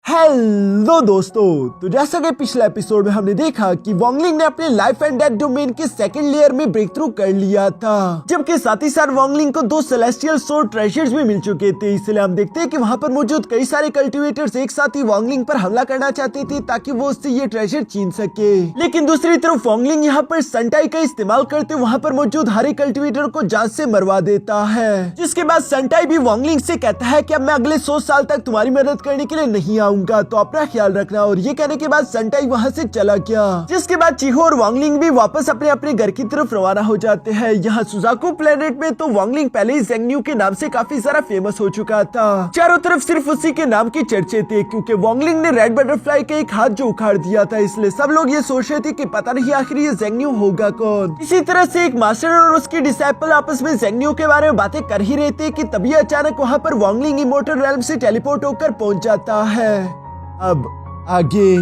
Hello दोस्तों, तो जैसा कि पिछले एपिसोड में हमने देखा कि वोंगलिंग ने अपने लाइफ एंड डेथ डोमेन के सेकंड लेयर में ब्रेक थ्रू कर लिया था, जबकि साथ ही साथ वोंगलिंग को 2 सेलेस्टियल सोर्ड ट्रेजर्स भी मिल चुके थे। इसलिए हम देखते हैं कि वहाँ पर मौजूद कई सारे कल्टिवेटर्स एक साथ ही वोंगलिंग पर हमला करना चाहते थे ताकि वो उससे ये ट्रेजर छीन सके। लेकिन दूसरी तरफ वोंगलिंग यहाँ पर संटाई का इस्तेमाल करते वहाँ पर मौजूद हर एक कल्टिवेटर को जान से मरवा देता है, जिसके बाद संटाई भी वोंगलिंग से कहता है कि अब मैं अगले 100 साल तक तुम्हारी मदद करने के लिए नहीं आऊंगा, तो अपना ख्याल रखना। और ये कहने के बाद संटाई वहाँ से चला गया, जिसके बाद चिहो और वोंगलिंग भी वापस अपने अपने घर की तरफ रवाना हो जाते हैं। यहाँ सुजाकू प्लेनेट में तो वोंगलिंग पहले ही ज़ेंगन्यू के नाम से काफी सारा फेमस हो चुका था। चारों तरफ सिर्फ उसी के नाम के चर्चे थे, क्योंकि वोंगलिंग ने रेड बटरफ्लाई के एक हाथ जो उखाड़ दिया था, इसलिए सब लोग ये सोच रहे थे कि पता नहीं आखिर ये ज़ेंगन्यू होगा कौन। इसी तरह से एक मास्टर और उसके डिसाइपल आपस में ज़ेंगन्यू के बारे में बातें कर ही रहे थे कि तभी अचानक वहाँ पर वोंगलिंग इमोर्टल रेल्म से टेलीपोर्ट होकर पहुंच जाता है। अब आगे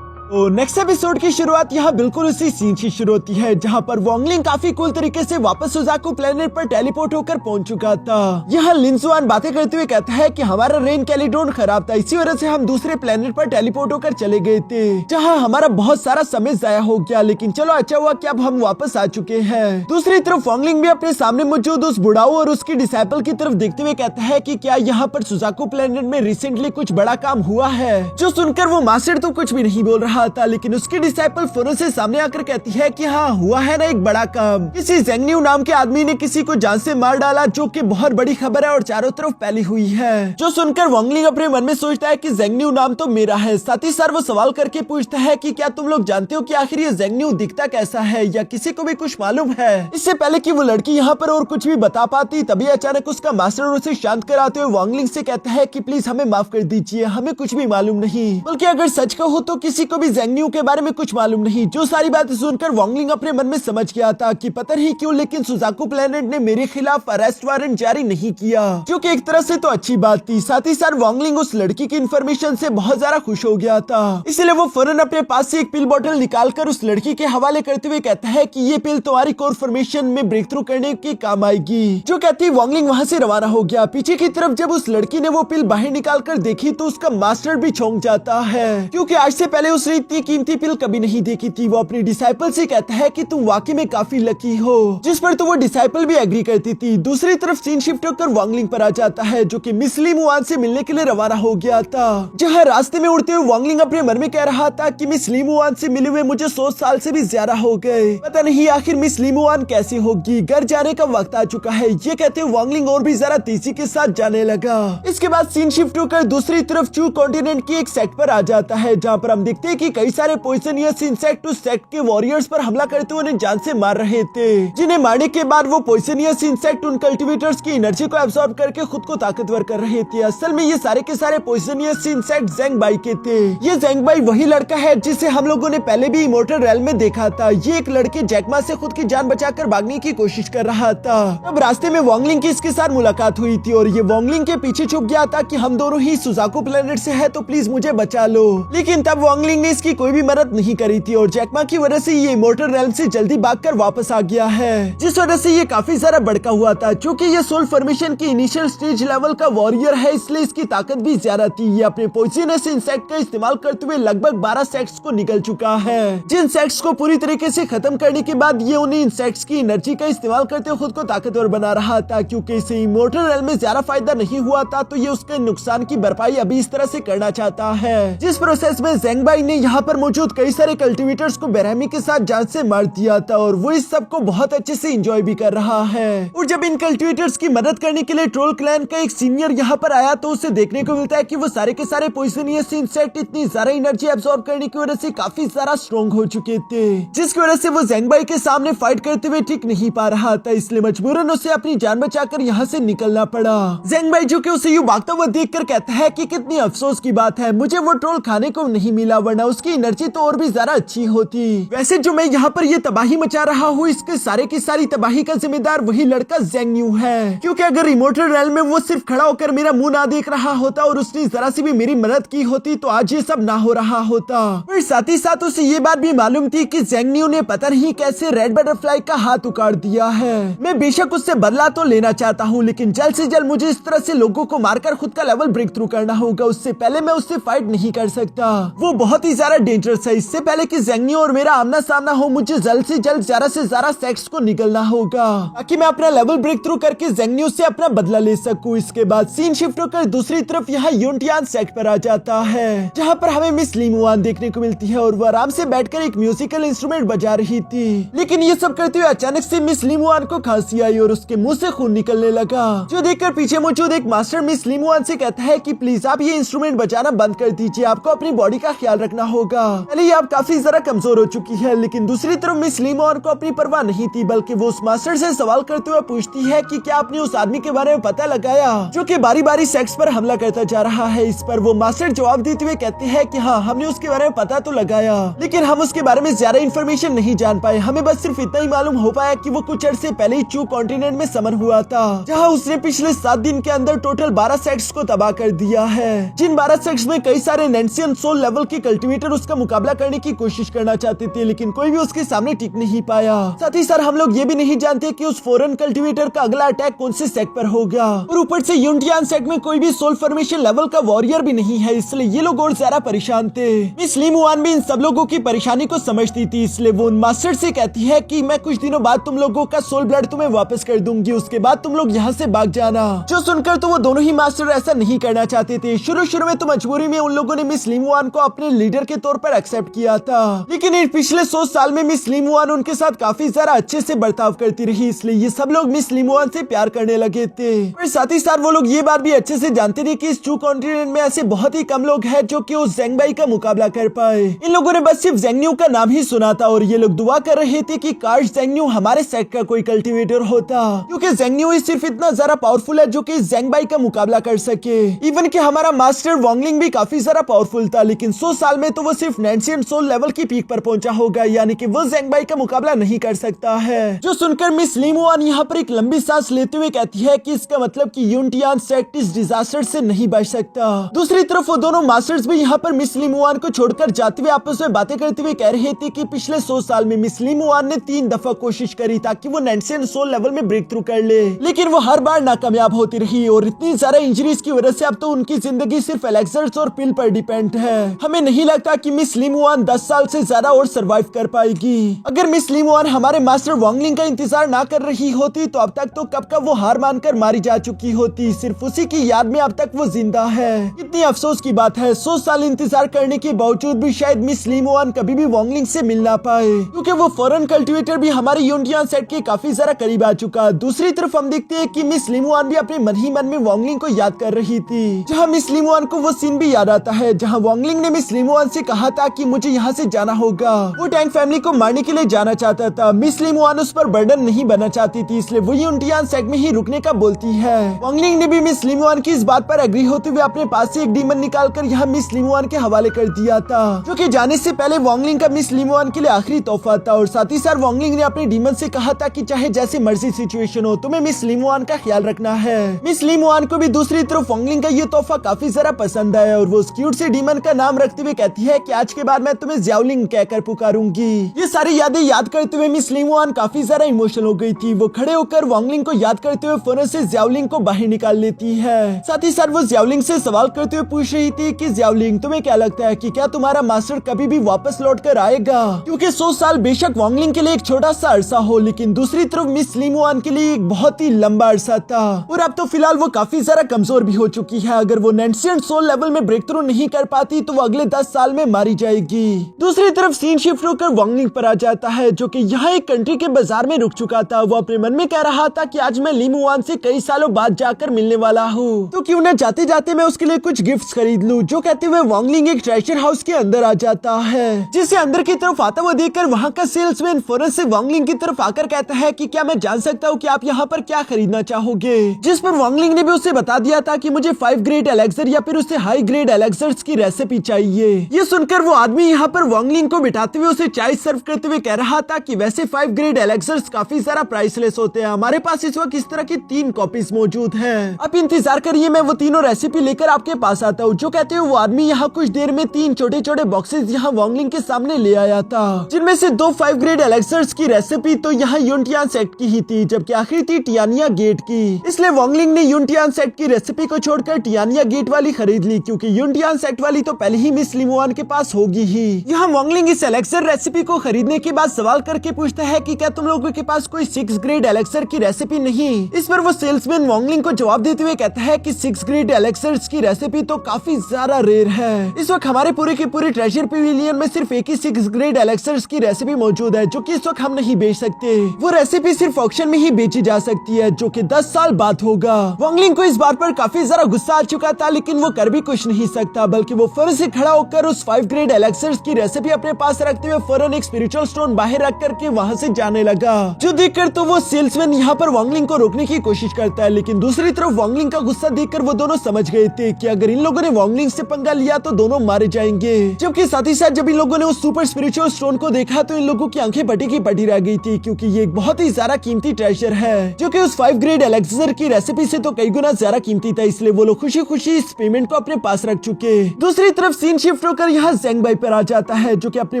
तो नेक्स्ट एपिसोड की शुरुआत यहाँ बिल्कुल उसी सीन से शुरू होती है, जहाँ पर वोंगलिंग काफी कूल तरीके से वापस सुजाकू प्लेनेट पर टेलीपोर्ट होकर पहुंच चुका था। यहाँ लिनजुआन बातें करते हुए कहता है कि हमारा रेन कैलिडोन खराब था, इसी वजह से हम दूसरे प्लेनेट पर टेलीपोर्ट होकर चले गए थे, जहाँ हमारा बहुत सारा समय जाया हो गया। लेकिन चलो अच्छा हुआ कि अब हम वापस आ चुके हैं। दूसरी तरफ वोंगलिंग भी अपने सामने मौजूद उस बुढ़ाऊ और उसकी डिसाइपल की तरफ देखते हुए कहता है कि क्या यहाँ पर सुजाकू प्लेनेट में रिसेंटली कुछ बड़ा काम हुआ है। जो सुनकर वो मास्टर तो कुछ भी नहीं बोल रहा था, लेकिन उसकी डिसाइपल फौरन से सामने आकर कहती है कि हाँ हुआ है ना एक बड़ा काम। किसी ज़ेंगन्यू नाम के आदमी ने किसी को जान से मार डाला, जो कि बहुत बड़ी खबर है और चारों तरफ फैली हुई है। जो सुनकर वोंगलिंग अपने मन में सोचता है कि ज़ेंगन्यू नाम तो मेरा है। साथ ही साथ वो सवाल करके पूछता है कि क्या तुम लोग जानते हो कि आखिर ये ज़ेंगन्यू दिखता कैसा है, या किसी को भी कुछ मालूम है। इससे पहले कि वो लड़की यहाँ पर और कुछ भी बता पाती, तभी अचानक उसका मास्टर उसे शांत कराते हुए वोंगलिंग से कहता है कि प्लीज हमें माफ कर दीजिए, हमें कुछ भी मालूम नहीं, बल्कि अगर सच कहो तो किसी को भी ज़ेंगन्यू के बारे में कुछ मालूम नहीं। जो सारी बातें सुनकर वोंगलिंग अपने मन में समझ गया था कि पता नहीं क्यों, लेकिन सुजाकू प्लेनेट ने मेरे खिलाफ अरेस्ट वारंट जारी नहीं किया, जो कि एक तरह से तो अच्छी बात थी। साथ ही साथ वोंगलिंग उस लड़की की इन्फॉर्मेशन से बहुत ज्यादा खुश हो गया था, इसलिए वो फौरन अपने पास से एक पिल बोतल निकालकर उस लड़की के हवाले करते हुए कहता है कि ये पिल तुम्हारी कोर फॉर्मेशन में ब्रेक थ्रू करने के काम आएगी। जो कहती वोंगलिंग वहाँ से रवाना हो गया। पीछे की तरफ जब उस लड़की ने वो पिल बाहर निकाल कर देखी तो उसका मास्टर भी चौंक जाता है, क्योंकि आज से पहले उसने इतनी कीमती पिल कभी नहीं देखी थी। वो अपनी डिसाइपल से कहता है कि तुम वाकई में काफी लकी हो, जिस पर तो वो डिसाइपल भी एग्री करती थी। दूसरी तरफ सीन शिफ्ट होकर वोंगलिंग पर आ जाता है, जो कि मिस ली मुआन से मिलने के लिए रवाना हो गया था। जहाँ रास्ते में उड़ते हुए वोंगलिंग अपने मन में कह रहा था कि मिस ली मुआन से मिले हुए मुझे 100 साल से भी ज्यादा हो गए, पता नहीं आखिर मिस ली मुआन कैसी होगी। घर जाने का वक्त आ चुका है, ये कहते हुए वोंगलिंग और भी ज्यादा तेजी के साथ जाने लगा। इसके बाद सीन शिफ्ट होकर दूसरी तरफ चू कॉन्टिनेंट की एक सेक्ट पर आ जाता है, जहाँ पर हम देखते हैं कि कई सारे पॉइजनियस इंसेक्ट उस सेक्ट के वॉरियर्स पर हमला करते हुए उन्हें जान से मार रहे थे, जिन्हें मारने के बाद वो पॉइजनियस इंसेक्ट उन कल्टिवेटर्स की एनर्जी को एब्सॉर्ब करके खुद को ताकतवर कर रहे थे। असल में ये सारे के सारे पॉइजनियस इंसेक्ट ज़ेंगबाई के थे। ये ज़ेंगबाई वही लड़का है जिसे हम लोगों ने पहले भी इमोर्टल रेल्म में देखा था। ये एक लड़के जैकमा से खुद की जान बचाकर भागने की कोशिश कर रहा था। अब रास्ते में वोंगलिंग की इसके साथ मुलाकात हुई थी और ये वोंगलिंग के पीछे छुप गया था कि हम दोनों ही सुजाकू प्लेनेट से है, तो प्लीज मुझे बचा लो। लेकिन तब वोंगलिंग ने इसकी कोई भी मदद नहीं करी थी और जैकमा की वजह से ये इमोर्टल रेल्म से जल्दी भागकर वापस आ गया है, जिस वजह से ये काफी ज्यादा भड़का हुआ था। चूंकि ये सोल फॉर्मेशन की इनिशियल स्टेज लेवल का वॉरियर है, इसलिए इसकी ताकत भी ज्यादा थी। ये अपने पॉइजनस इंसेक्ट का इस्तेमाल करते हुए लगभग 12 सेक्ट्स को निकल चुका है, जिन सेक्ट्स को पूरी तरीके से खत्म करने के बाद ये उन्हीं इंसेक्ट्स की एनर्जी का इस्तेमाल करते हुए खुद को ताकतवर बना रहा था। क्योंकि इसे इमोर्टल रेल्म में ज्यादा फायदा नहीं हुआ था, तो ये उसके नुकसान की भरपाई अभी इस तरह से करना चाहता है, जिस प्रोसेस में ज़ेंगबाई ने यहाँ पर मौजूद कई सारे कल्टिवेटर्स को बेरहमी के साथ जान से मार दिया था और वो इस सब को बहुत अच्छे से एंजॉय भी कर रहा है। और जब इन कल्टिवेटर्स की मदद करने के लिए ट्रोल क्लैन का एक सीनियर यहाँ पर आया, तो उसे देखने को मिलता है कि वो सारे के सारे पॉइजनियस इंसेक्ट इतनी ज्यादा एनर्जी एब्सॉर्ब करने की वजह से काफी ज्यादा स्ट्रॉन्ग हो चुके थे, जिसकी वजह से वो ज़ेंगबाई के सामने फाइट करते हुए ठीक नहीं पा रहा था। इसलिए मजबूरन उसे अपनी जान बचाकर यहाँ से निकलना पड़ा। ज़ेंगबाई जो कि उसे यूं भागता हुआ देखकर कहता है कि कितनी अफसोस की बात है, मुझे वो ट्रोल खाने को नहीं मिला, वरना उसकी एनर्जी तो और भी ज्यादा अच्छी होती। वैसे जो मैं यहाँ पर ये तबाही मचा रहा हूँ, इसके सारे की सारी तबाही का जिम्मेदार वही लड़का ज़ेंग न्यू है, क्योंकि अगर इमोर्टल रेल्म में वो सिर्फ खड़ा होकर मेरा मुंह ना देख रहा होता और उसने जरा सी भी मेरी मदद की होती तो आज ये सब ना हो रहा होता। और साथ ही साथ उसे ये बात भी मालूम थी कि ज़ेंग न्यू ने पता नहीं कैसे रेड बटरफ्लाई का हाथ उखाड़ दिया है। मैं बेशक उससे बदला तो लेना चाहता हूँ, लेकिन जल्द से जल्द मुझे इस तरह से लोगों को मारकर खुद का लेवल ब्रेक थ्रू करना होगा। उससे पहले मैं उससे फाइट नहीं कर सकता, वो बहुत ही ज्यादा डेंजरस है। इससे पहले कि ज़ेंग न्यू और मेरा आमना सामना हो, मुझे जल्द से जल्द ज्यादा से ज्यादा सेक्स को निकलना होगा ताकि मैं अपना लेवल ब्रेक थ्रू करके ज़ेंग न्यू से अपना बदला ले सकूं। इसके बाद सीन शिफ्ट होकर दूसरी तरफ यहाँ यूनटियान सेक्ट पर आ जाता है, जहाँ पर हमें मिस ली मुआन देखने को मिलती है और वो आराम से बैठकर एक म्यूजिकल इंस्ट्रूमेंट बजा रही थी। लेकिन ये सब करते हुए अचानक से मिस ली मुआन को खांसी आई और उसके मुंह से खून निकलने लगा, जो देखकर पीछे मौजूद एक मास्टर मिस ली मुआन से कहता है कि प्लीज आप ये इंस्ट्रूमेंट बजाना बंद कर दीजिए, आपको अपनी बॉडी का ख्याल रखना होगा। पहले आप काफी जरा कमजोर हो चुकी है। लेकिन दूसरी तरफ मिस ली मुआन को अपनी परवाह नहीं थी, बल्कि वो उस मास्टर से सवाल करते हुए पूछती है कि क्या आपने उस आदमी के बारे में पता लगाया जो कि बारी बारी सेक्स पर हमला करता जा रहा है। इस पर वो मास्टर जवाब देते हुए कहते हैं कि हाँ, हमने उसके बारे में पता तो लगाया, लेकिन हम उसके बारे में ज्यादा इन्फॉर्मेशन नहीं जान पाए। हमें बस सिर्फ इतना ही मालूम हो पाया कि वो कुछ अर्से पहले ही चू कॉन्टिनेंट में समन हुआ था, जहाँ उसने पिछले 7 दिन के अंदर टोटल 12 सेक्ट्स को तबाह कर दिया है, जिन 12 सेक्ट्स में कई सारे नेंसियन सोल लेवल के कल्टीवेटर उसका मुकाबला करने की कोशिश करना चाहते थे, लेकिन कोई भी उसके सामने टिक नहीं पाया। साथ ही साथ हम लोग ये भी नहीं जानते कि उस फॉरेन कल्टीवेटर का अगला अटैक कौन से सेक्ट पर होगा, और ऊपर से यूनटियान सेक्ट में कोई भी सोल फॉर्मेशन लेवल का वॉरियर भी नहीं है, इसलिए ये लोग और ज्यादा परेशान थे। मिस ली मुआन भी इन सब लोगों की परेशानी को समझती थी, इसलिए वो उन मास्टर से कहती है कि मैं कुछ दिनों बाद तुम लोगों का सोल ब्लड तुम्हें वापस कर दूंगी, उसके बाद तुम लोग यहाँ से भाग जाना। जो सुनकर तो वो दोनों ही मास्टर ऐसा नहीं करना चाहते थे। शुरू में तो मजबूरी में उन लोगों ने मिस ली मुआन को अपने लीडर के तौर पर एक्सेप्ट किया था, लेकिन इन पिछले 100 साल में मिस ली मुआन उनके साथ काफी ज्यादा अच्छे से बर्ताव करती रही, इसलिए ये सब लोग मिस ली मुआन से प्यार करने लगे थे। और साथ ही साथ वो लोग ये बात भी अच्छे से जानते थे कि इस चू कॉन्टिनेंट में ऐसे बहुत ही कम लोग हैं जो कि उस ज़ेंग बाई का मुकाबला कर पाए। इन लोगों ने बस सिर्फ ज़ेंग न्यू का नाम ही सुना था और ये लोग दुआ कर रहे थे कि काश ज़ेंग न्यू हमारे सेक्ट का कोई कल्टीवेटर होता, क्योंकि ज़ेंग न्यू ही सिर्फ इतना ज्यादा पावरफुल है जो कि ज़ेंग बाई का मुकाबला कर सके। इवन कि हमारा मास्टर वोंगलिंग भी काफी ज्यादा पावरफुल था, लेकिन 100 साल में तो वो सिर्फ नेंसियन सोल लेवल की पीक पर पहुंचा होगा, यानी कि वो ज़ेंग बाई का मुकाबला नहीं कर सकता है। जो सुनकर मिस ली मुआन यहाँ पर एक लंबी सांस लेते हुए कहती है कि इसका मतलब कि यूनटियान सेक्ट इस डिजास्टर से नहीं बच सकता। दूसरी तरफ वो दोनों मास्टर्स भी यहाँ पर मिस ली मुआन को छोड़कर जाते हुए आपस में बातें करते हुए कह रहे थे कि पिछले 100 साल में मिस ली मुआन ने 3 दफा कोशिश करी ताकि वो नेंसियन सोल लेवल में ब्रेक थ्रू कर ले, लेकिन वो हर बार नाकामयाब होती रही और इतनी ज्यादा इंजरीज की वजह से अब तो उनकी जिंदगी सिर्फ एलेक्सर्स और पिल पर डिपेंड है। हमें नहीं लगता कि मिस ली मुआन 10 साल से ज्यादा और सरवाइव कर पाएगी। अगर मिस ली मुआन हमारे मास्टर वोंगलिंग का इंतजार ना कर रही होती तो अब तक तो कब का वो हार मानकर मारी जा चुकी होती, सिर्फ उसी की याद में अब तक वो जिंदा है। इतनी अफसोस की बात है, 100 साल इंतजार करने के बावजूद भी शायद मिस ली मुआन कभी भी वोंगलिंग से मिल ना पाए, क्योंकि वो फॉरेन कल्टीवेटर भी हमारे यूनटियान सेट के काफी ज्यादा करीब आ चुका। दूसरी तरफ हम देखते हैं कि मिस ली मुआन भी अपने मन ही मन में वोंगलिंग को याद कर रही थी, जहाँ मिस ली मुआन को वो सीन भी याद आता है जहाँ वोंगलिंग ने मिस ली मुआन से कहा था कि मुझे यहाँ से जाना होगा। वो टैंक फैमिली को मारने के लिए जाना चाहता था। मिस ली मुआन उस पर बर्डन नहीं बनना चाहती थी, इसलिए वो यूनटियान सेट में ही रुकने का बोलती है। वोंगलिंग ने भी मिस ली मुआन की इस बात पर एग्री होते हुए अपने पास से एक डीमन निकालकर यहाँ मिस ली मुआन के हवाले कर दिया था, जो कि जाने से पहले वोंगलिंग का मिस ली मुआन के लिए आखिरी तोहफा था। और साथ ही साथ वोंगलिंग ने अपने डीमन से कहा था कि चाहे जैसे मर्जी सिचुएशन हो, तुम्हें मिस ली मुआन का ख्याल रखना है। मिस ली मुआन को भी दूसरी तरफ वोंगलिंग का ये तोहफा काफी ज्यादा पसंद आया और वो उस क्यूट से डीमन का नाम रखते हुए कहती है कि आज के बाद मैं तुम्हें ज़्याओलिंग कहकर पुकारूंगी। ये सारी यादें याद करते हुए मिस ली मुआन काफी ज्यादा इमोशनल हो गई थी। वो खड़े होकर वोंगलिंग को याद करते हुए फौरन से ज़्याओलिंग को बाहर निकाल लेती है। साथ ही साथ वो ज़्याओलिंग से सवाल करते हुए पूछ रही थी कि ज़्याओलिंग, तुम्हें क्या लगता है कि क्या तुम्हारा मास्टर कभी भी वापस लौट कर आएगा? क्योंकि 100 साल बेशक वोंगलिंग के लिए एक छोटा सा अरसा हो, लेकिन दूसरी तरफ मिस ली मुआन के लिए एक बहुत ही लंबा अरसा था और अब तो फिलहाल वो काफी ज्यादा कमजोर भी हो चुकी है। अगर वो नेंसियन सोल लेवल में ब्रेक थ्रू नहीं कर पाती तो वो अगले 10 साल में मारी जाएगी। दूसरी तरफ सीन शिफ्ट होकर वोंगलिंग पर आ जाता है, जो कि यहाँ एक कंट्री के बाजार में रुक चुका था। वो अपने मन में कह रहा था कि आज मैं ली मुआन से कई सालों बाद जाकर मिलने वाला हूँ, तो क्यों न जाते जाते मैं उसके लिए कुछ गिफ्ट्स खरीद लूं। जो कहते हुए वोंगलिंग एक ट्रेजर हाउस के अंदर आ जाता है, जिसे अंदर की तरफ आता हुआ देखकर वहाँ का सेल्समैन फौरन से वोंगलिंग की तरफ आकर कहता है कि क्या मैं जान सकता हूँ कि आप यहाँ पर क्या खरीदना चाहोगे? जिस पर वोंगलिंग ने भी उसे बता दिया था कि मुझे 5 ग्रेड एलेक्सर या फिर उससे हाई ग्रेड एलेक्सर्स की रेसिपी चाहिए। ये ये सुनकर वो आदमी यहाँ पर वांगलिंग को बिठाते हुए उसे चाय सर्व करते हुए कह रहा था कि वैसे 5 ग्रेड एलेक्सर्स काफी सारा प्राइसलेस होते हैं, हमारे पास इस वक्त इस तरह की 3 कॉपीज मौजूद हैं। आप इंतजार करिए, मैं वो तीनों रेसिपी लेकर आपके पास आता हूँ। जो कहते हुए वो आदमी यहाँ कुछ देर में 3 छोटे छोटे बॉक्सेस यहाँ वांगलिंग के सामने ले आया था, जिनमें से 2 5 ग्रेड एलेक्सर्स की रेसिपी तो यहाँ यूनटियान सेट की ही थी, जबकि आखिरी थी टियानिया गेट की। इसलिए वांगलिंग ने यूनटियान सेट की रेसिपी को छोड़कर टियानिया गेट वाली खरीद ली, क्योंकि यूनटियान सेट वाली तो पहले ही मिस लिमुआन के पास होगी ही। यहाँ वांगलिंग इस एलेक्सर रेसिपी को खरीदने के बाद सवाल करके पूछता है कि क्या तुम लोगों के पास कोई 6 ग्रेड एलेक्सर की रेसिपी नहीं। इस पर वो सेल्समैन वांगलिंग को जवाब देते हुए कहता है कि 6 ग्रेड एलेक्सर्स की रेसिपी तो काफी ज्यादा रेयर है। इस वक्त हमारे पूरे के पूरे ट्रेजर पेविलियन में सिर्फ एक ही 6 ग्रेड एलेक्सर्स की रेसिपी मौजूद है, जो कि इस वक्त हम नहीं बेच सकते। वो रेसिपी सिर्फ ऑक्शन में ही बेची जा सकती है, जो कि 10 साल बाद होगा। वांगलिंग को इस बात पर काफी ज्यादा गुस्सा आ चुका था, लेकिन वो कर भी कुछ नहीं सकता, बल्कि वो फौरन से खड़ा होकर उस 5 ग्रेड एलेक्सर्स की रेसिपी अपने पास रखते हुए फौरन एक स्पिरिचुअल स्टोन बाहर रख करके वहाँ से जाने लगा। जो देखकर तो वो सेल्समैन यहाँ पर वांगलिंग को रोकने की कोशिश करता है, लेकिन दूसरी तरफ वांगलिंग का गुस्सा देखकर वो दोनों समझ गए थे कि अगर इन लोगों ने वांगलिंग से पंगा लिया तो दोनों मारे जाएंगे। जबकि साथ ही साथ जब इन लोगों ने उस सुपर स्पिरिचुअल स्टोन को देखा तो इन लोगों की आंखें पटी की पटी रह गई थी, क्योंकि ये एक बहुत ही ज्यादा कीमती ट्रेजर है, जो कि उस 5 ग्रेड एलेक्सर की रेसिपी से तो कई गुना ज्यादा कीमती था। इसलिए वो लोग खुशी खुशी इस पेमेंट को अपने पास रख चुके। दूसरी तरफ सीन शिफ्ट होकर यहाँ ज़ेंगबाई पर आ जाता है, जो कि अपने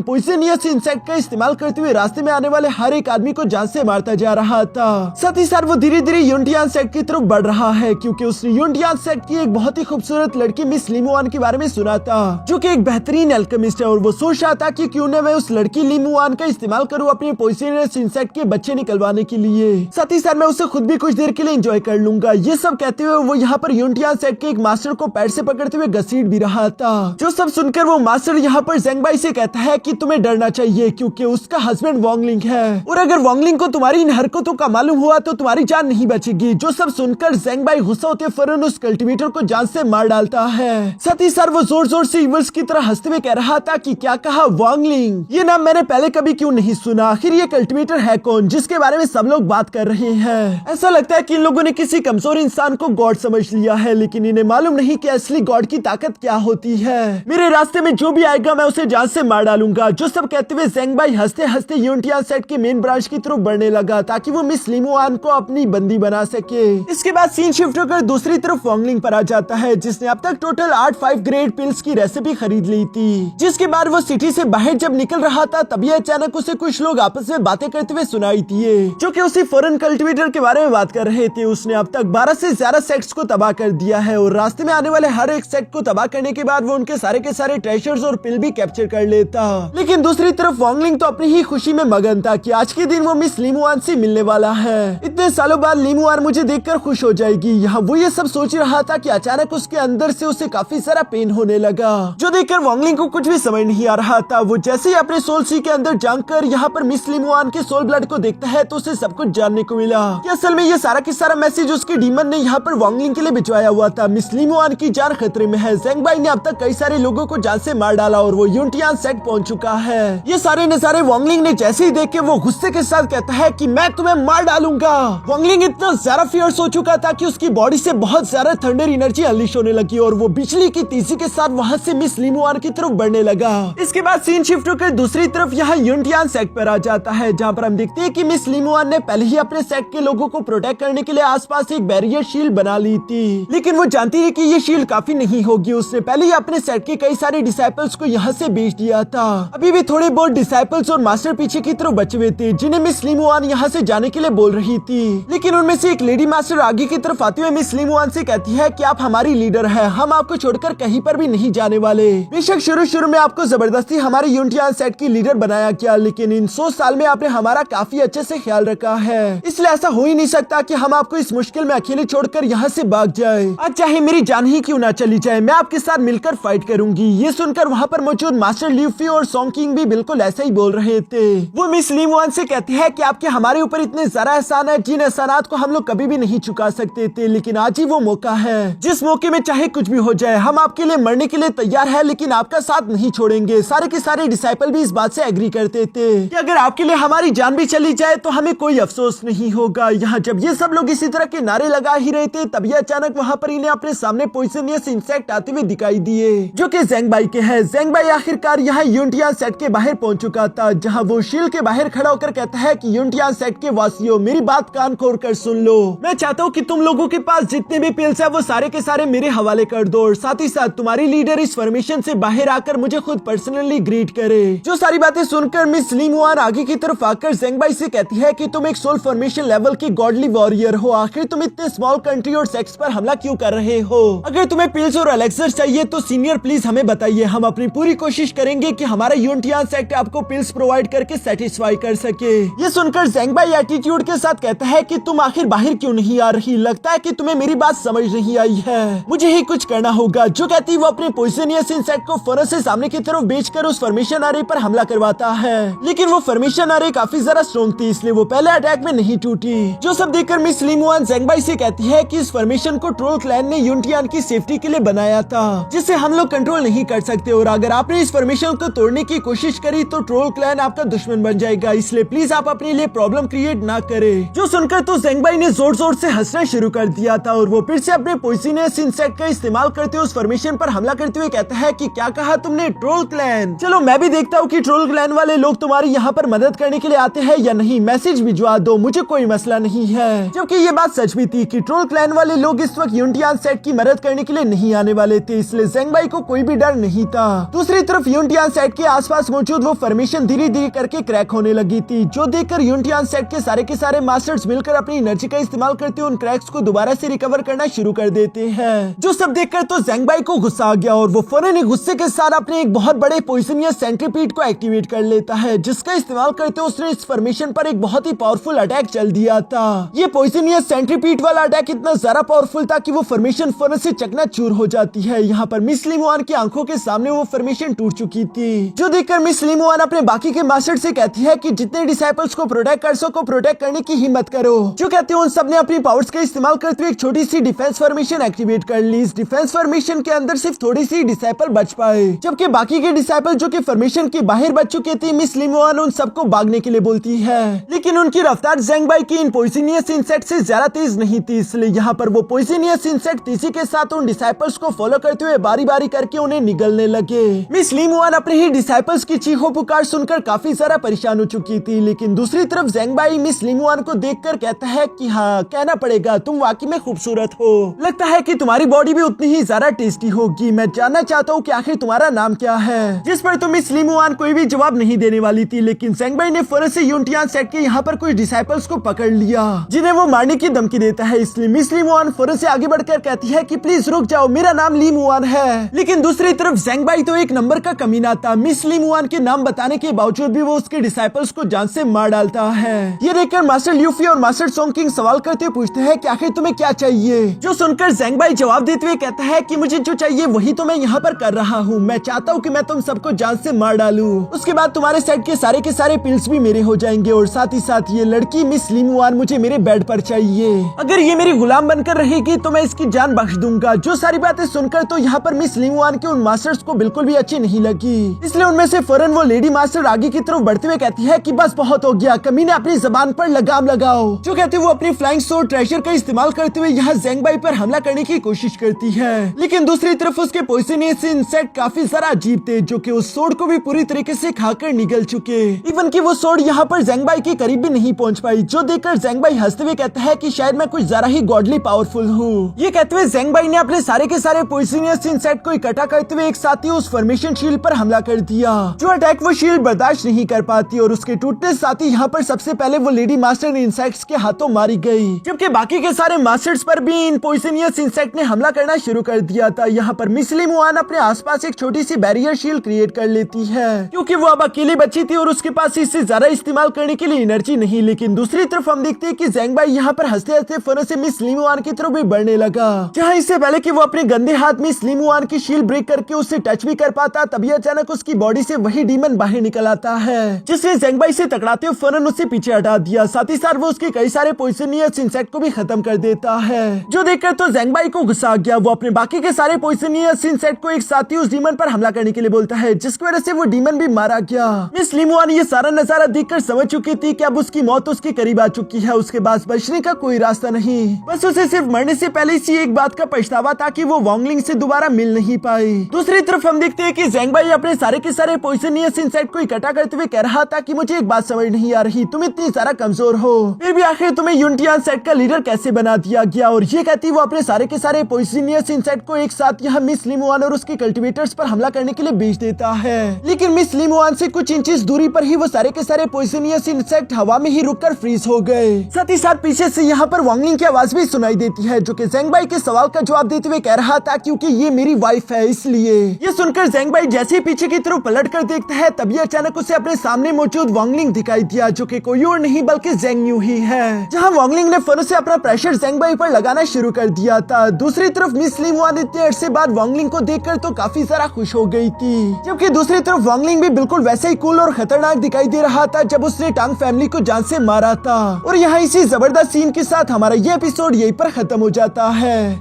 पॉइजनियस इंसेक्ट का इस्तेमाल करते हुए रास्ते में आने वाले हर एक आदमी को जान से मारता जा रहा था। साथ ही साथ वो धीरे धीरे यूनटियान सेट की तरफ बढ़ रहा है, क्योंकि उसने यूनटियान सेट की एक बहुत ही खूबसूरत लड़की मिस लिमुआन के बारे में सुना था, जो कि एक बेहतरीन अल्केमिस्ट है, और वो सोच रहा था कि क्यों न मैं उस लड़की लिमुआन का इस्तेमाल करूँ अपने पॉइजनियस इंसेक्ट के बच्चे निकलवाने के लिए। साथ ही साथ मैं उसे खुद भी कुछ देर के लिए एंजॉय कर लूंगा। ये सब कहते हुए वो यहाँ पर यूनटियान सेट के एक मास्टर को पैर से पकड़ते हुए घसीट भी रहा था। जो सब सुनकर वो मास्टर यहाँ पर ज़ेंगबाई से कहता है कि तुम्हें डरना चाहिए, क्योंकि उसका हस्बैंड वांगलिंग है, और अगर वांगलिंग को तुम्हारी इन हरकतों का मालूम हुआ तो तुम्हारी जान नहीं बचेगी। जो सब सुनकर ज़ेंगबाई गुस्सा होते फौरन उस कल्टीवेटर को जान से मार डालता है। साथ ही साथ वो जोर जोर से इवल्स की तरह हंसते हुए कह रहा था कि क्या कहा वांगलिंग, ये नाम मैंने पहले कभी क्यों नहीं सुना। आखिर ये कल्टीवेटर है कौन जिसके बारे में सब लोग बात कर रहे हैं। ऐसा लगता है कि इन लोगों ने किसी कमजोर इंसान को गॉड समझ लिया है, लेकिन इन्हें मालूम नहीं कि असली गॉड की ताकत क्या होती है। मेरे रास्ते में जो भी आएगा मैं उसे जान से मार डालूंगा। जो सब कहते हुए ज़ेंगबाई हंसते हंसते यूनटियान सेट के मेन ब्रांच की तरफ बढ़ने लगा, ताकि वो मिस लिमुआन को अपनी बंदी बना सके। इसके बाद सीन शिफ्ट होकर दूसरी तरफ वांगलिंग पर आ जाता है, जिसने अब तक टोटल 8 5 ग्रेड पिल्स की रेसिपी खरीद ली थी। जिसके बाद वो सिटी से बाहर जब निकल रहा था, तभी अचानक उसे कुछ लोग आपस में बातें करते हुए सुनाई दिए, जो कि उसी फॉरेन कल्टीवेटर के बारे में बात कर रहे थे। उसने अब तक 12 से ज्यादा सेक्ट्स को तबाह कर दिया है, और रास्ते में आने वाले हर एक सेक्ट को तबाह करने के बाद वो उनके सारे के सारे ट्रेजर्स और पिल भी कैप्चर कर लेता। लेकिन दूसरी तरफ वांगलिंग तो अपनी ही खुशी में मगन था कि आज के दिन वो मिस लिमुआन से मिलने वाला है। इतने सालों बाद लिमुआन मुझे देखकर खुश हो जाएगी। यहाँ वो ये सब सोच रहा था कि अचानक उसके अंदर से उसे काफी सारा पेन होने लगा, जो देखकर वांगलिंग को कुछ भी समझ नहीं आ रहा था। वो जैसे ही अपने सोल सी के अंदर जानकर यहाँ पर मिस लिमुआन के सोल ब्लड को देखता है तो उसे सब कुछ जानने को मिला कि असल में ये सारा की सारा मैसेज उसके डीमन ने यहाँ पर वांगलिंग के लिए भिजवाया हुआ था। मिस लिमुआन की जान खतरे में है। ज़ेंगबाई ने अब तक कई सारे लोगों को जान से मार डाला और वो यूनटियान सेट पहुंच चुका है। ये सारे नजारे वांगलिंग ने जैसे ही देखे वो गुस्से के साथ कहता है कि मैं तुम्हें मार डालूंगा। वांगलिंग इतना ज्यादा फियर्स हो चुका था कि उसकी बॉडी से बहुत ज्यादा थंडर एनर्जी अनलीश होने लगी और वो बिजली की तेजी के साथ वहां से मिस लिमुआन की तरफ बढ़ने लगा। इसके बाद सीन शिफ्ट होकर दूसरी तरफ यहाँ यूनटियान सेट पर आ जाता है, जहाँ पर हम देखते हैं कि मिस लिमुआन ने पहले ही अपने सेट के लोगों को प्रोटेक्ट करने के लिए आसपास एक बैरियर शील्ड बना ली थी, लेकिन वो जानती है कि ये शील्ड काफी नहीं होगी। उसने पहले ही अपने सेट के कई सारे डिसाइपल्स को यहाँ से भेज दिया था। अभी भी थोड़े बहुत डिसाइपल्स और मास्टर पीछे की तरफ बचे हुए थे, जिन्हें मिस लिमुआन यहाँ से जाने के लिए बोल रही थी। लेकिन उनमें से एक लेडी मास्टर आगे की तरफ आते हुए मिस लिमुआन से कहती है कि आप हमारी लीडर है, हम आपको छोड़कर कहीं पर भी नहीं जाने वाले। बेशक शुरू में आपको जबरदस्ती हमारे यूनटियान सेट की लीडर बनाया गया, लेकिन इन 100 साल में आपने हमारा काफी अच्छे से ख्याल रखा है, इसलिए ऐसा हो ही नहीं सकता कि हम आपको इस मुश्किल में अकेले छोड़कर यहाँ से भाग जाए। आज चाहे मेरी जान ही क्यों ना चली जाए, मैं आपके साथ मिलकर फाइट करूंगी। ये सुनकर वहाँ पर मौजूद मास्टर ल्यूफी और सोंग किंग भी बिल्कुल ऐसा ही बोल रहे थे। वो मिस लिमुआन से कहती है कि आपके हमारे ऊपर इतने ज्यादा एहसान है जिन एहसानात को हम लोग कभी भी नहीं चुका सकते थे, लेकिन आज ही वो मौका है जिस मौके में चाहे कुछ भी हो जाए हम आपके लिए मरने के लिए तैयार है, लेकिन आपका साथ नहीं छोड़ेंगे। सारे के सारे डिसाइपल भी इस बात से एग्री करते थे कि अगर आपके लिए हमारी जान भी चली जाए तो हमें कोई अफसोस नहीं होगा। यहाँ जब ये सब लोग इसी तरह के नारे लगा ही रहे थे, तभी अचानक वहाँ पर इन्हें अपने सामने पॉइजनियस इंसेक्ट आते हुए दिखाई दिए, जो कि ज़ेंगबाई चुके हैं। ज़ेंगबाई आखिरकार यहाँ यूनटियान सेट के बाहर पहुंच चुका था, जहाँ वो शील्ड के बाहर खड़ा होकर कहता है कि यूनटियान सेट के वासियों, मेरी बात कान खोल कर सुन लो। मैं चाहता हूँ कि तुम लोगों के पास जितने भी पिल्स है वो सारे के सारे मेरे हवाले कर दो, और साथ ही साथ तुम्हारी लीडर इस फॉर्मेशन से बाहर आकर मुझे खुद पर्सनली ग्रीट करे। जो सारी बातें सुनकर मिस ली मुआन आगे की तरफ आकर ज़ेंगबाई से कहती है कि तुम एक सोल फॉर्मेशन लेवल की गॉडली वॉरियर हो, आखिर तुम इतने स्मॉल कंट्री और सेक्स पर हमला क्यों कर रहे हो? अगर तुम्हें पिल्स और एलेक्सर चाहिए तो सीनियर प्लीज हमें बताइए, हम अपनी पूरी कोशिश करेंगे कि हमारा यूनटियान सेक्ट आपको पिल्स प्रोवाइड करके सेटिस्फाई कर सके। ये सुनकर ज़ेंगबाई एटीट्यूड के साथ कहता है कि तुम आखिर बाहर क्यों नहीं आ रही? लगता है कि तुम्हें मेरी बात समझ नहीं आई है, मुझे ही कुछ करना होगा। जो कहती वो अपने पॉइजनियस इंसेक्ट को फौरन से सामने की तरफ बेचकर उस फॉर्मेशन एरे पर हमला करवाता है, लेकिन वो फॉर्मेशन एरे काफी ज्यादा स्ट्रॉन्ग थी, इसलिए वो पहले अटैक में नहीं टूटी। जो सब देखकर मिस ली मुआन ज़ेंगबाई से कहती है कि इस फॉर्मेशन को ट्रोल क्लैन ने यूनटियान की सेफ्टी के लिए बनाया था, जिसे हम लोग कंट्रोल नहीं कर सकते, और अगर आपने इस फॉर्मेशन को तोड़ने की कोशिश करी तो ट्रोल क्लैन आपका दुश्मन बन जाएगा, इसलिए प्लीज आप अपने लिए प्रॉब्लम क्रिएट ना करें। जो सुनकर तो ज़ेंगबाई ने जोर जोर से हंसना शुरू कर दिया था, और वो फिर से अपने पॉइजनस इंसेक्ट का इस्तेमाल करते हुए उस फॉर्मेशन पर हमला करते हुए कहता है कि क्या कहा तुमने? Troll clan? चलो मैं भी देखता हूँ कि ट्रोल क्लैन वाले लोग तुम्हारी यहाँ पर मदद करने के लिए आते हैं या नहीं, मैसेज भिजवा दो, मुझे कोई मसला नहीं है। जबकि ये बात सच भी थी कि ट्रोल क्लैन वाले लोग इस वक्त यूनटियान सेट की मदद करने के लिए नहीं आने वाले थे, इसलिए ज़ेंगबाई को कोई भी डर नहीं था। दूसरी तरफ यूनटियान सेट के आसपास मौजूद वो फॉर्मेशन धीरे धीरे करके क्रैक होने लगी थी, जो देखकर यूनटियान सेट के सारे मास्टर्स मिलकर अपनी एनर्जी का इस्तेमाल करते उन क्रैक्स को दोबारा से रिकवर करना शुरू कर देते हैं। जो सब देखकर तो ज़ेंगबाई को गुस्सा आ गया, और वो फौरन ही गुस्से के साथ अपने एक बहुत बड़े पॉइजनियस सेंट्रीपीड को एक्टिवेट कर लेता है, जिसका इस्तेमाल करते उसने इस फॉर्मेशन पर एक बहुत ही पावरफुल अटैक चल दिया था। ये पॉइजनियस सेंट्रीपीड वाला अटैक इतना ज्यादा पावरफुल था कि वो फॉर्मेशन फौरन से चकनाचूर हो जाती है। यहाँ पर मिस ली मुआन की आंखों के सामने वो फॉर्मेशन टूट चुकी थी, जो देखकर मिस ली मुआन अपने बाकी के मास्टर से कहती है कि जितने डिसाइपल्स को प्रोटेक्ट कर सको प्रोटेक्ट करने की हिम्मत करो। जो कहते हैं उन सब ने अपनी पावर्स का इस्तेमाल करते हुए एक छोटी सी डिफेंस फॉर्मेशन एक्टिवेट कर ली। इस डिफेंस फॉर्मेशन के अंदर सिर्फ थोड़ी सी डिसाइपल बच पाए, जबकि बाकी के डिसाइपल जो कि फॉर्मेशन के बाहर बच चुके थे, मिस ली मुआन उन सबको भागने के लिए बोलती है, लेकिन उनकी रफ्तार ज़ेंगबाई की इन पॉइजनियस इंसेक्ट से ज्यादा तेज नहीं थी, इसलिए यहाँ पर वो पॉइजनियस इंसेक्ट तेजी के साथ उन डिसाइपल्स को फॉलो करते हुए बारी बारी करके उन्हें निगलने लगे। मिस ली मुआन अपने ही डिसाइपल्स की चीखों पुकार सुनकर काफी ज्यादा परेशान हो चुकी थी, लेकिन दूसरी तरफ ज़ेंगबाई मिस ली मुआन को देखकर कहता है कि हाँ, कहना पड़ेगा तुम वाकई में खूबसूरत हो, लगता है कि तुम्हारी बॉडी भी उतनी ही ज्यादा टेस्टी होगी। मैं जानना चाहता हूँ कि आखिर तुम्हारा नाम क्या है? जिस पर तो मिस ली मुआन कोई भी जवाब नहीं देने वाली थी, लेकिन ज़ेंगबाई ने फौरन से यूनटियान सेट के यहाँ पर कुछ डिसाइपल्स को पकड़ लिया, जिन्हें वो मारने की धमकी देता है, इसलिए मिस ली मुआन फौरन से आगे बढ़कर कहती है कि प्लीज रुक जाओ, मेरा नाम ली मुआन है। लेकिन दूसरी तरफ ज़ेंगबाई तो एक नंबर का कमीना था, मिस ली मुआन के नाम बताने के बावजूद भी वो उसके डिसाइपल्स को जान से मार डालता है। ये देखकर मास्टर ल्यूफी और मास्टर सोंगकिंग सवाल करते हुए पूछते हैं कि आखिर तुम्हें क्या चाहिए? जो सुनकर ज़ेंगबाई जवाब देते हुए कहता है कि मुझे जो चाहिए वही तो मैं यहाँ पर कर रहा हूँ, मैं चाहता हूँ कि मैं तुम सबको जान से मार डालूं, उसके बाद तुम्हारे सेट के सारे पिल्स भी मेरे हो जाएंगे, और साथ ही साथ ये लड़की मिस ली मुआन मुझे मेरे बेड पर चाहिए, अगर ये मेरी गुलाम बनकर रहेगी तो मैं इसकी जान बख्श दूंगा। जो सारी बातें सुनकर तो यहाँ पर मिस ली मुआन के उन मास्टर्स को बिल्कुल भी अच्छी नहीं लगी, इसलिए उनमें से फौरन वो लेडी मास्टर आगे की तरफ बढ़ते हुए कहती है कि बस बहुत हो गया, कमीने अपनी जबान पर लगाम लगाओ। जो कहते वो अपनी फ्लाइंग स्वॉर्ड ट्रेजर का इस्तेमाल करते हुए यहाँ ज़ेंगबाई पर हमला करने की कोशिश करती है, लेकिन दूसरी तरफ उसके पॉइजनस इंसेक्ट काफी ज्यादा अजीब थे, जो कि उस स्वॉर्ड को भी पूरी तरीके से खाकर निगल चुके। इवन कि वो स्वॉर्ड यहाँ पर ज़ेंगबाई के करीब भी नहीं पहुंच पाई, जो देखकर ज़ेंगबाई हंसते हुए कहता है कि शायद मैं कुछ ज्यादा ही गॉडली पावरफुल हूँ। ये कहते हुए ज़ेंगबाई ने अपने सारे के सारे पॉइजनस इंसेक्ट को इकट्ठा करते हुए एक साथ ही उस फॉर्मेशन शील्ड पर हमला कर दिया, जो अटैक वो शील्ड बर्दाश्त नहीं कर पाती, और उसके टूटने साथ ही यहाँ पर सबसे पहले वो लेडी मास्टर इंसेक्ट्स के हाथों मारी गई, जबकि बाकी के सारे मास्टर्स पर भी इन पॉइजनस इंसेक्ट ने हमला करना शुरू कर दिया था। यहाँ पर मिस ली मुआन अपने आसपास एक छोटी सी बैरियर शील्ड क्रिएट कर लेती है, क्योंकि वो अब अकेली बची थी और उसके पास इससे ज्यादा इस्तेमाल करने के लिए एनर्जी नहीं। लेकिन दूसरी तरफ हम देखते हैं कि ज़ेंगबाई यहाँ पर हंसते हंसते फौरन से मिस ली मुआन की तरफ भी बढ़ने लगा, जहाँ इससे पहले कि वो अपने गंदे हाथ मिस ली मुआन की शील्ड ब्रेक करके उससे टच भी कर पाता, तभी अचानक उसकी बॉडी से वही डीमन बाहर निकल आता है, जिसने ज़ेंगबाई से टकराते हुए फौरन उससे पीछे हटा दिया। साथ ही साथ वो उसके कई सारे पॉइजनस इंसेक्ट को भी खत्म कर देता है, जो देखकर तो ज़ेंगबाई को गुस्सा आ गया। वो अपने बाकी के सारे पॉइजनस इंसेक्ट को एक साथ ही उस डीमन पर हमला करने के लिए बोलता है, जिसकी वजह से वो डीमन भी मारा गया। मिस ली मुआन ये सारा नजारा देखकर समझ चुकी थी कि अब उसकी मौत उसके करीब आ चुकी है, उसके पास बचने का कोई रास्ता नहीं, बस उसे सिर्फ मरने से पहले इसी एक बात का पछतावा था कि वो वॉन्गलिंग से दोबारा मिल नहीं पाई। दूसरी दूसरी तरफ हम देखते हैं कि ज़ेंग भाई अपने सारे के सारे पॉइजनियस इंसेक्ट को इकट्ठा करते हुए कह रहा था कि मुझे एक बात समझ नहीं आ रही, तुम इतनी सारा कमजोर हो, फिर भी आखिर तुम्हें यूनिटियन सेट का लीडर कैसे बना दिया गया। और ये कहती वो अपने सारे के सारे पॉइजनियस इंसेक्ट को एक साथ यहाँ मिस लिमुआन और उसके कल्टीवेटर्स पर हमला करने के लिए भेज देता है। लेकिन मिस लिमुआन से कुछ इंचेस दूरी पर ही वो सारे के सारे पॉइजनियस इंसेक्ट हवा में ही रुककर फ्रीज हो गए। साथ ही साथ पीछे से यहाँ पर वांगलिंग की आवाज भी सुनाई देती है, जो कि ज़ेंग भाई के सवाल का जवाब देते हुए कह रहा था क्योंकि ये मेरी वाइफ है इसलिए। ये सुनकर ज़ेंग भाई जैसे ही पीछे की तरफ पलट कर देखता है तभी अचानक उसे अपने सामने मौजूद वांगलिंग दिखाई दिया, जो कि कोई और नहीं बल्कि ज़ेंग यू ही है। जहाँ वांगलिंग ने फौरन से अपना प्रेशर ज़ेंग भाई पर लगाना शुरू कर दिया था। दूसरी तरफ मिस लिमुआन इतने अरसे बाद वांगलिंग को देखकर तो काफी सारा खुश हो गई थी, जबकि दूसरी तरफ वांगलिंग भी बिल्कुल वैसे ही कूल और खतरनाक दिखाई दे रहा था जब उसने टांग फैमिली को जान से मारा था। और यहाँ इसी जबरदस्त सीन के साथ हमारा ये एपिसोड यहीं पर खत्म हो जाता है।